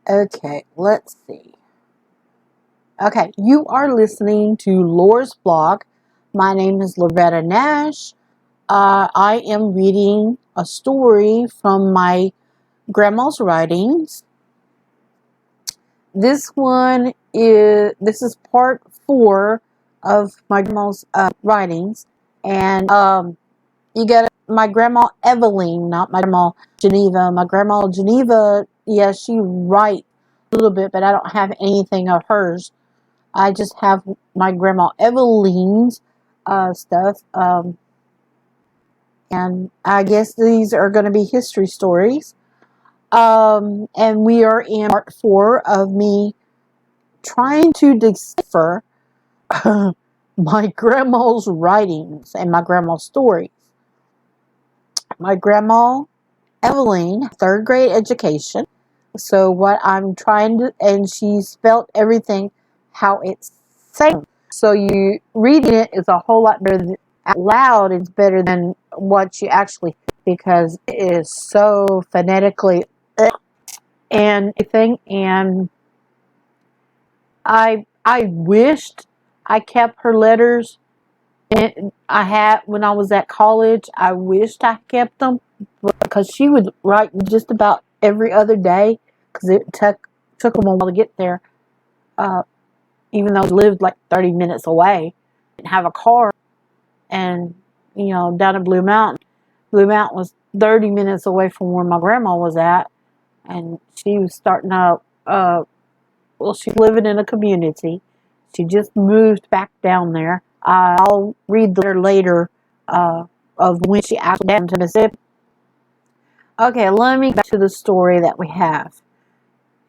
Okay, let's see. Okay, you are listening to Lore's blog. My name is Loretta Nash. I am reading a story from my grandma's writings. This is part 4 of my grandma's writings, and you get my grandma Eveline, not my grandma Geneva. My grandma Geneva, yeah, she writes a little bit, but I don't have anything of hers. I just have my grandma Eveline's stuff, and I guess these are going to be history stories. And we are in part 4 of me trying to decipher my grandma's writings and my grandma's stories. My grandma Eveline, third grade education. So what I'm trying to, and she spelt everything how it's saying. So you reading it is a whole lot better than, out loud. It's better than what you actually, because it is so phonetically and everything. And I wished I kept her letters. And I had when I was at college. I wished I kept them because she would write just about every other day because it took them a while to get there. Uh, Even though we lived like 30 minutes away, didn't have a car, and down in Blue Mountain. Blue Mountain was 30 minutes away from where my grandma was at, and she was starting out. She's living in a community. She just moved back down there. I'll read the letter later of when she actually down to Mississippi. Okay, let me get to the story that we have.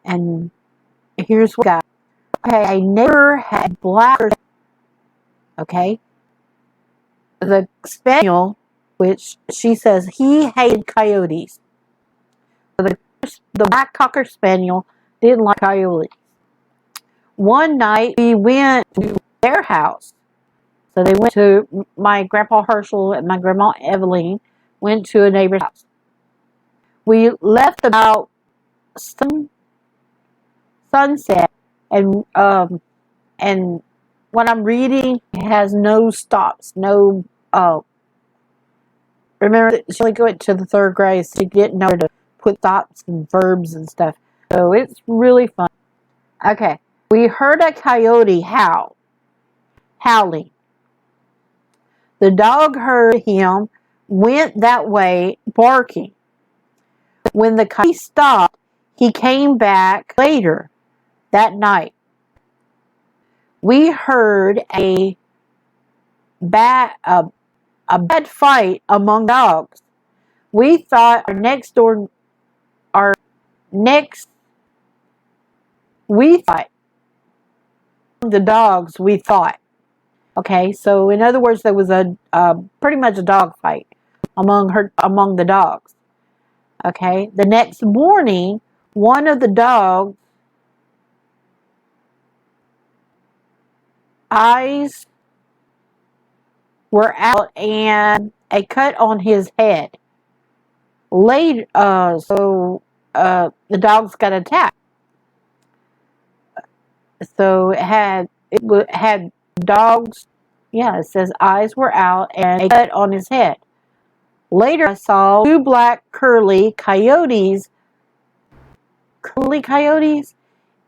And here's what we got. Okay, a neighbor had black. Okay, the spaniel, which she says he hated coyotes. The black cocker spaniel didn't like coyotes. One night we went to their house. So they went to my grandpa Herschel and my grandma Eveline went to a neighbor's house. We left about sunset, and what I'm reading has no stops, no. Remember, she only went to the third grade, so she didn't know to put stops and verbs and stuff. So it's really fun. Okay, we heard a coyote howling. The dog heard him, went that way, barking. When the coyote stopped, he came back later that night. We heard a bad fight among dogs. We thought our next, we thought the dogs. We thought. Okay, so in other words, there was a pretty much a dog fight among the dogs. Okay, the next morning, one of the dogs' eyes were out and a cut on his head. Later, the dogs got attacked. So it had dogs. Yeah, it says eyes were out and a cut on his head. Later, I saw two black curly coyotes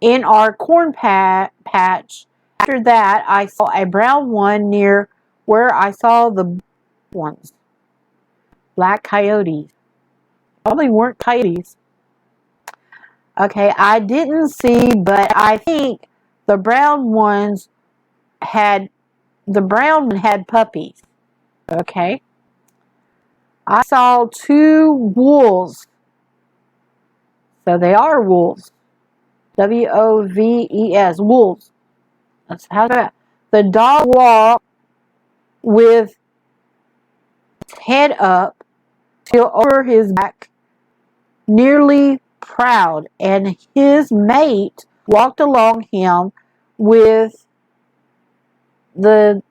in our corn patch. After that, I saw a brown one near where I saw the ones. Black coyotes. Probably weren't coyotes. Okay, I didn't see, but I think the brown one had puppies. Okay. I saw two wolves. So they are wolves. Wolves. Wolves. That's how that. The dog walked with his head up till over his back, nearly proud, and his mate walked along him with the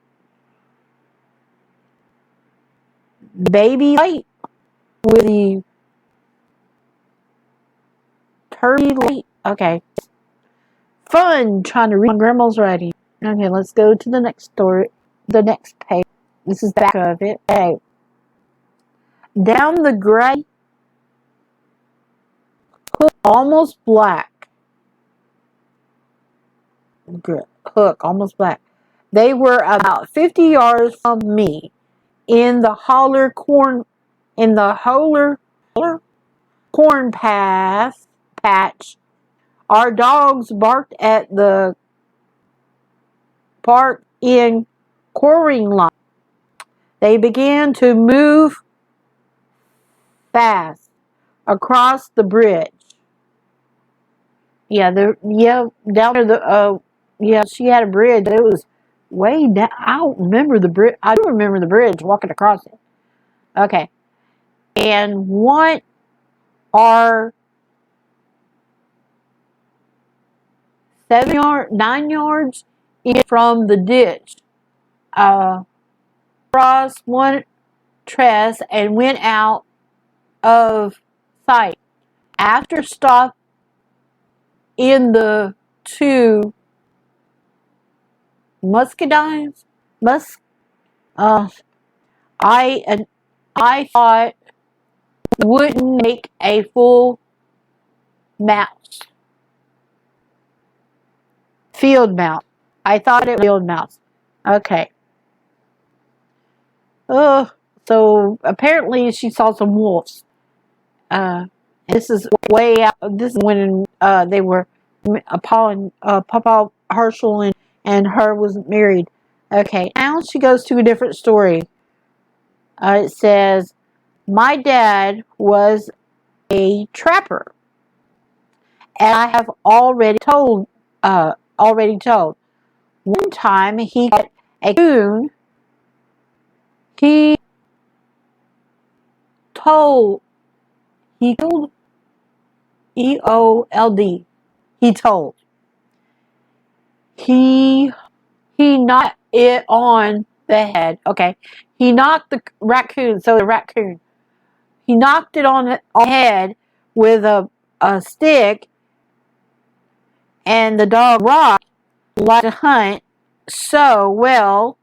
baby light with the Herbie Late. Okay. Fun trying to read my grandma's writing. Okay, let's go to the next story. The next page. This is the back of it. Okay. Down the gray, almost black. Hook, almost black. They were about 50 yards from me in the holler corn corn patch. Our dogs barked at the park in quartering line. They began to move fast across the bridge. Down there she had a bridge. It was way down. I don't remember the bridge. I do remember the bridge walking across it. Okay. And what are 9 yards in from the ditch, crossed one tress and went out of sight. After stop in the two muscadines, uh, I thought wouldn't make a full mouse. Field mouse. I thought it was field mouse. Okay. So apparently she saw some wolves. This is way out. This is when they were Papa Herschel and her was married. Okay, now she goes to a different story. It says, my dad was a trapper, and I have already told. One time he got a coon. He told. He killed. EOLD. He told. He knocked it on the head. Okay. He knocked the raccoon. So the raccoon. He knocked it on the head with a stick, and the dog rocked like to hunt so well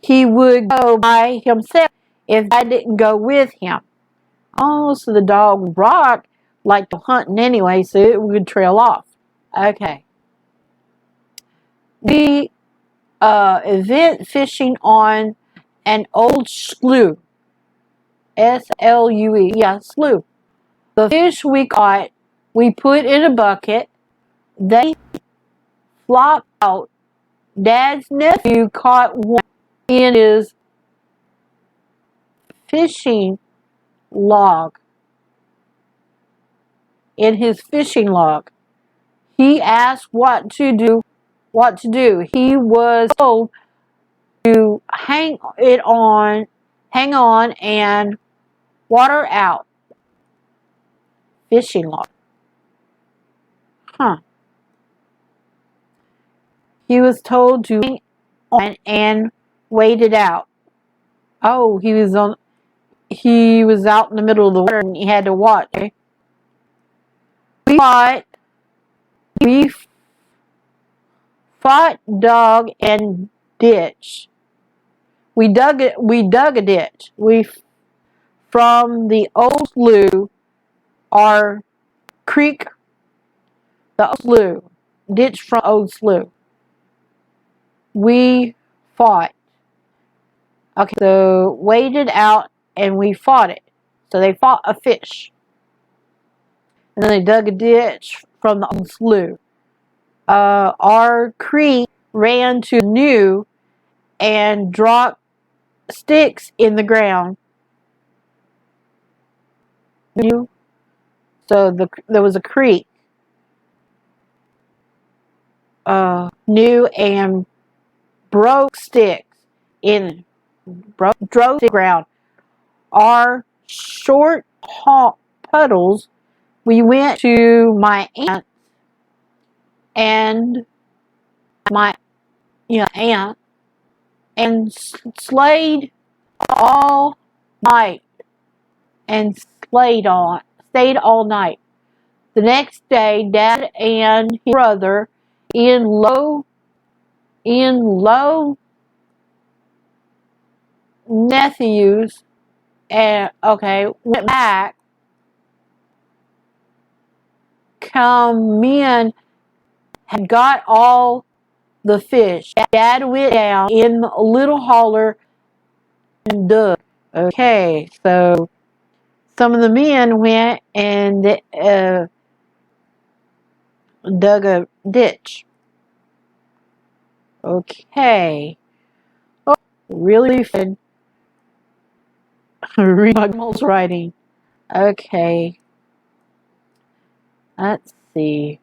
he would go by himself if I didn't go with him. Oh, so the dog rocked like to hunting anyway, so it would trail off. Okay. The event fishing on an old slough. SLUE. Yeah, slough. The fish we caught, we put in a bucket. They flopped out. Dad's nephew caught one in his fishing log. He asked what to do. He was told to hang on and water out. Fishing log. Huh. He was told to hang on and wait it out. Oh, he was out in the middle of the water and he had to watch. Okay? We fought dog and ditch. We dug a ditch. From the old slough, our creek, the old slough, ditch from old slough. We fought. Okay, so waited out and we fought it. So they fought a fish. And then they dug a ditch from the old slough. Our creek ran to new and dropped sticks in the ground. So there was a creek. New and broke sticks drove the ground. Our short puddles. We went to my aunt and my aunt and slayed all night and stayed all night. The next day, Dad and his brother, Ian Lowe nephews, and went back. Come in, had got all the fish. Dad went down in a little holler and dug. Okay, so some of the men went and dug a ditch. Okay. Oh, really fun. Read my grandma's writing. Okay. Let's see.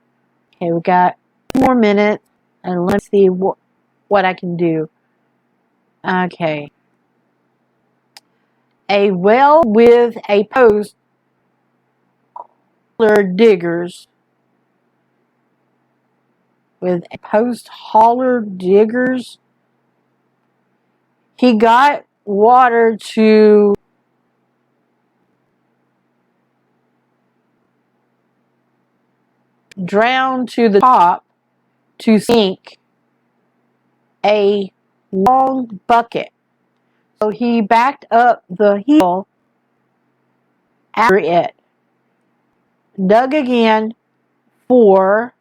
Okay, we got 2 more minutes, and let's see what I can do. Okay. A well with a post holler diggers. With a post holler diggers. He got water to drown to the top to sink a long bucket. So he backed up the hill after it, dug again 4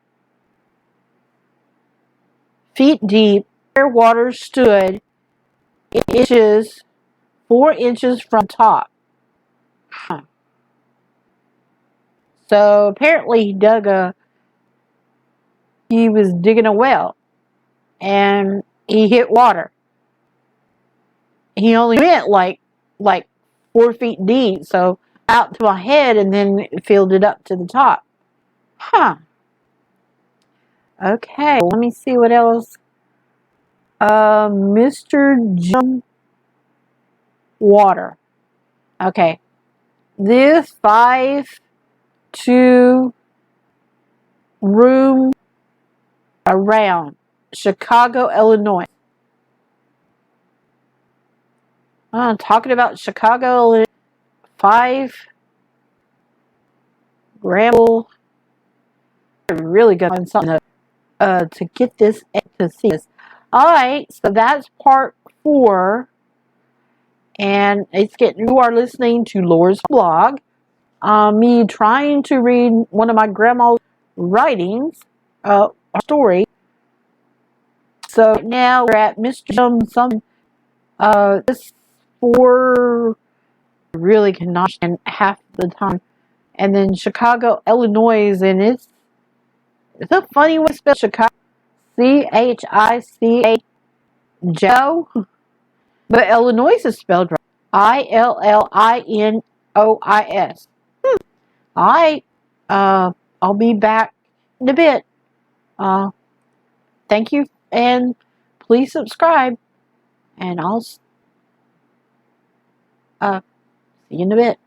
feet deep, where water stood 4 inches from top. So apparently he was digging a well and he hit water. He only went like 4 feet deep, so out to my head, and then filled it up to the top. Okay, let me see what else. Mr. Jim Water. Okay, this 5-2 room around Chicago, Illinois. Talking about Chicago, Illinois. 5 Ramble. Really good on something to get this and to see this. Alright, so that's part 4. And it's getting, you are listening to Laura's blog. Me trying to read one of my grandma's writings, story. So now we're at Mr. Something. This 4 really cannot understand half the time. And then Chicago, Illinois, and it's a funny way to spell Chicago. Chica. Joe. But Illinois is spelled right. Illinois. Alright. I'll be back in a bit. Thank you, and please subscribe. And I'll see you in a bit.